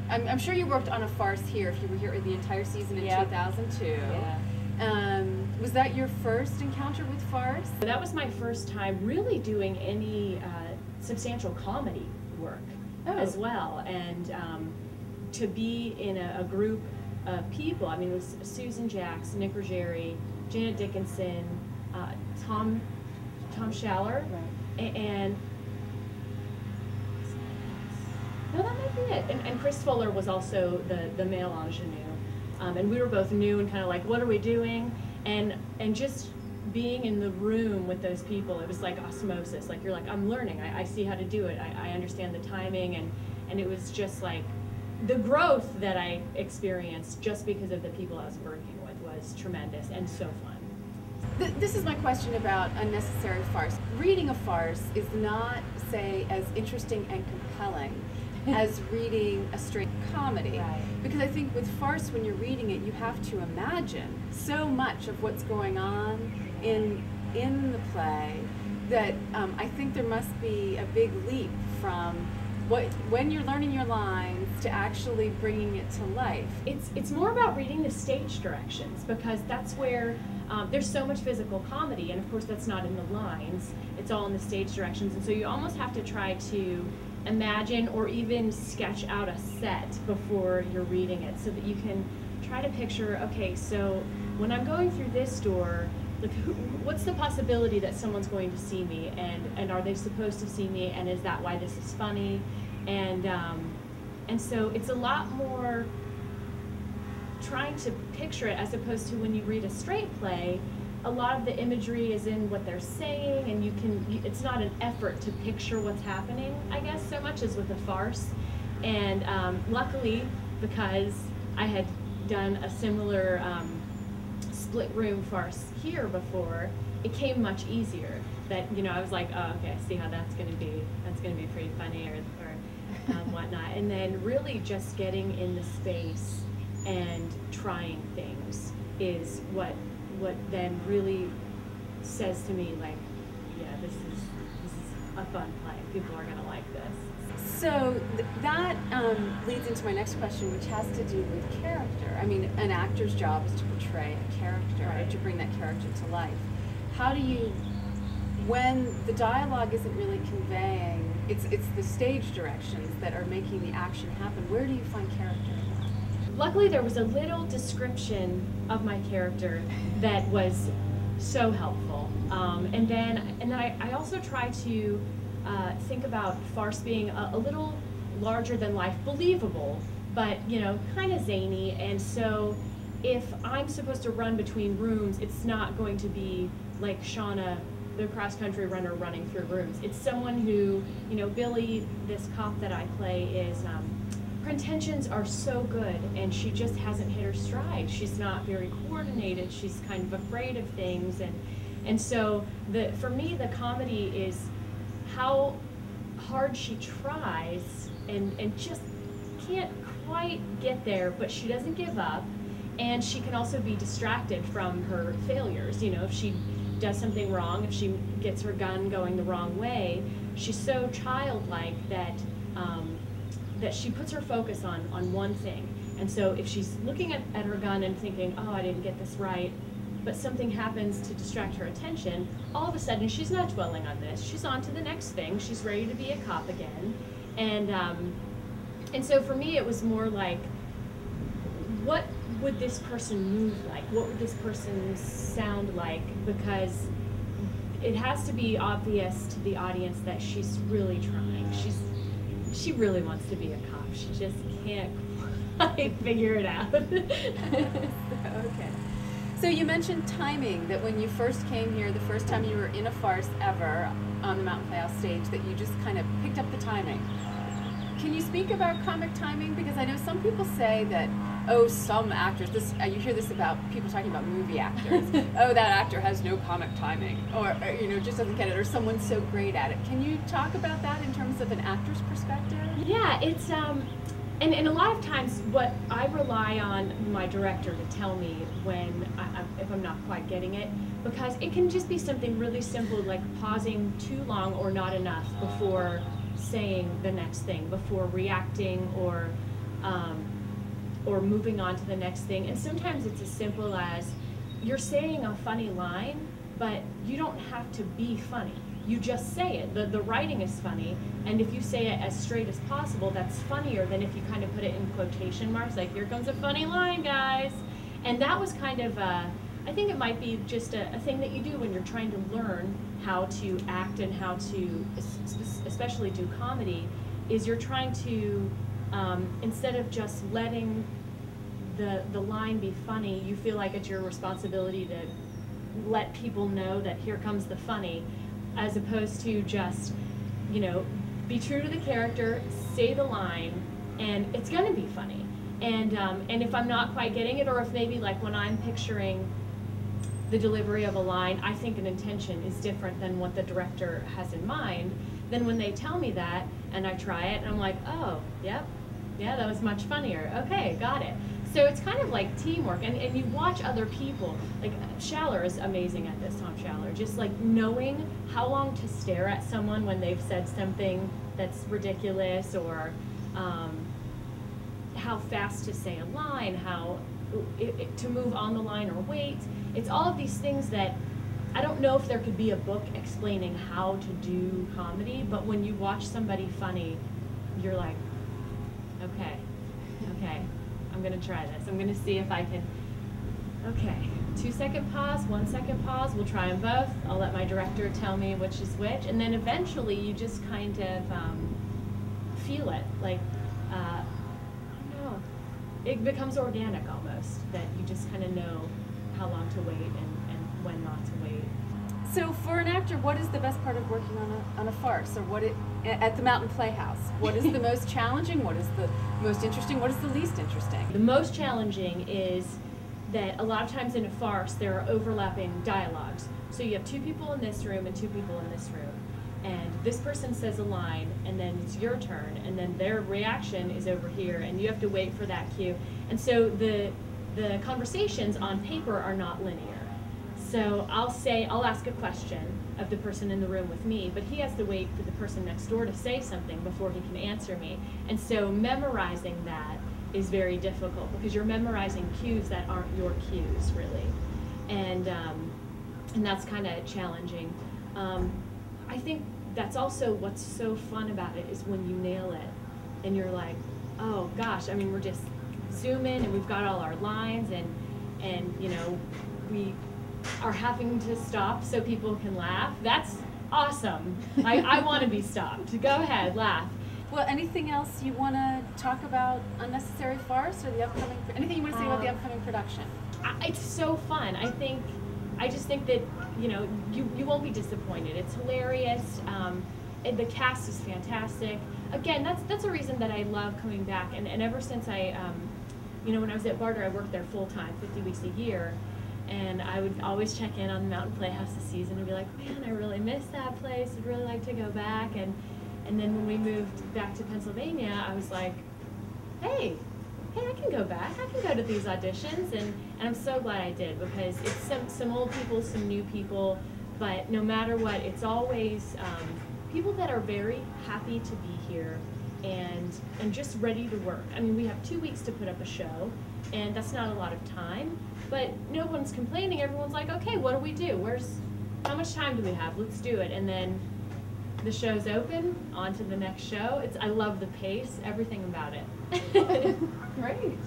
I'm sure you worked on a farce here if you were here the entire season in 2002. Yeah. Was that your first encounter with farce? That was my first time really doing any substantial comedy work as well, and to be in a group of people. I mean, it was Susan Jacks, Nick Ruggieri, Janet Dickinson, Tom Schaller, and no, that might be it. And Chris Fuller was also the male ingenue, and we were both new and kind of like, what are we doing? And just being in the room with those people, it was like osmosis. Like, you're like, I'm learning. I see how to do it. I understand the timing, and it was just like the growth that I experienced just because of the people I was working with was tremendous and so fun. This is my question about unnecessary farce. Reading a farce is not, say, as interesting and compelling as reading a straight comedy. Right. Because I think with farce, when you're reading it, you have to imagine so much of what's going on in the play that I think there must be a big leap from when you're learning your lines to actually bringing it to life. It's more about reading the stage directions, because that's where there's so much physical comedy, and of course that's not in the lines, it's all in the stage directions, and so you almost have to try to imagine or even sketch out a set before you're reading it, so that you can try to picture, okay, so when I'm going through this door, like, what's the possibility that someone's going to see me, and are they supposed to see me, and is that why this is funny? And so it's a lot more trying to picture it, as opposed to when you read a straight play, a lot of the imagery is in what they're saying, and it's not an effort to picture what's happening, I guess, so much as with a farce. And luckily, because I had done a similar split room farce here before, it came much easier. That, you know, I was like, oh, okay, I see how that's going to be. That's going to be pretty funny, or whatnot. And then really just getting in the space and trying things is what then really says to me, like, yeah, this is a fun play. People are going to like this. So that leads into my next question, which has to do with character. I mean, an actor's job is to portray a character, right, to bring that character to life. How do you, when the dialogue isn't really conveying, it's the stage directions that are making the action happen, where do you find character in that? Luckily, there was a little description of my character that was so helpful. And then I also try to think about farce being a little larger than life, believable, but, you know, kind of zany. And so if I'm supposed to run between rooms, it's not going to be like Seana, the cross-country runner, running through rooms. It's someone who, you know, Billy, this cop that I play, is, her intentions are so good, and she just hasn't hit her stride. She's not very coordinated. She's kind of afraid of things, and so for me, the comedy is how hard she tries and just can't quite get there, but she doesn't give up, and she can also be distracted from her failures. You know, if she does something wrong, if she gets her gun going the wrong way, she's so childlike that that she puts her focus on one thing. And so if she's looking at her gun and thinking, oh, I didn't get this right, but something happens to distract her attention, all of a sudden she's not dwelling on this. She's on to the next thing. She's ready to be a cop again. And so for me, it was more like, what would this person move like? What would this person sound like? Because it has to be obvious to the audience that she's really trying. She really wants to be a cop. She just can't quite figure it out. Okay. So you mentioned timing, that when you first came here, the first time you were in a farce ever on the Mountain Playhouse stage, that you just kind of picked up the timing. Can you speak about comic timing? Because I know some people say that, oh, some actors, you hear this about people talking about movie actors, oh, that actor has no comic timing, or you know, just doesn't get it, or someone's so great at it. Can you talk about that in terms of an actor's perspective? Yeah, it's, and a lot of times what I rely on my director to tell me when, if I'm not quite getting it, because it can just be something really simple, like pausing too long or not enough before saying the next thing, before reacting, or or moving on to the next thing. And sometimes it's as simple as you're saying a funny line, but you don't have to be funny. You just say it. The writing is funny, and if you say it as straight as possible, that's funnier than if you kind of put it in quotation marks, like, here comes a funny line, guys. And that was kind of, I think it might be just a thing that you do when you're trying to learn how to act and how to especially do comedy, is you're trying to, instead of just letting the line be funny, you feel like it's your responsibility to let people know that here comes the funny, as opposed to just, you know, be true to the character, say the line, and it's gonna be funny. And if I'm not quite getting it, or if maybe like when I'm picturing the delivery of a line, I think an intention is different than what the director has in mind, then when they tell me that and I try it, and I'm like, oh, yep, yeah, that was much funnier. Okay, got it. So it's kind of like teamwork, and you watch other people. Like Schaller is amazing at this, Tom Schaller, just like knowing how long to stare at someone when they've said something that's ridiculous, or how fast to say a line, how to move on the line or wait. It's all of these things that I don't know if there could be a book explaining how to do comedy, but when you watch somebody funny, you're like, okay, I'm gonna try this. I'm gonna see if I can, okay, 2-second pause, 1-second pause, we'll try them both. I'll let my director tell me which is which, and then eventually you just kind of feel it, like, I don't know, it becomes organic almost, that you just kind of know how long to wait and when not to wait. So for an actor, what is the best part of working on a farce, or at the Mountain Playhouse? What is the most challenging? What is the most interesting? What is the least interesting? The most challenging is that a lot of times in a farce there are overlapping dialogues. So you have 2 people in this room and 2 people in this room, and this person says a line, and then it's your turn, and then their reaction is over here, and you have to wait for that cue. And so the conversations on paper are not linear. So I'll ask a question of the person in the room with me, but he has to wait for the person next door to say something before he can answer me. And so memorizing that is very difficult, because you're memorizing cues that aren't your cues, really. And that's kind of challenging. I think that's also what's so fun about it, is when you nail it and you're like, oh gosh, I mean, we're just zoom in and we've got all our lines, and you know, we are having to stop so people can laugh. That's awesome. I want to be stopped. Go ahead, laugh. Well, anything else you want to talk about Unnecessary Farce, or the upcoming, anything you want to say about the upcoming production? It's so fun. I just think that, you know, you won't be disappointed. It's hilarious. And the cast is fantastic. Again, that's a reason that I love coming back. And ever since you know, when I was at Barter, I worked there full time, 50 weeks a year. And I would always check in on the Mountain Playhouse this season and be like, man, I really miss that place. I'd really like to go back. And then when we moved back to Pennsylvania, I was like, hey, I can go back. I can go to these auditions. And I'm so glad I did, because it's some old people, some new people. But no matter what, it's always people that are very happy to be here and just ready to work. I mean, we have 2 weeks to put up a show, and that's not a lot of time, but no one's complaining. Everyone's like, okay, what do we do? How much time do we have? Let's do it. And then the show's open, on to the next show. I love the pace, everything about it. Great.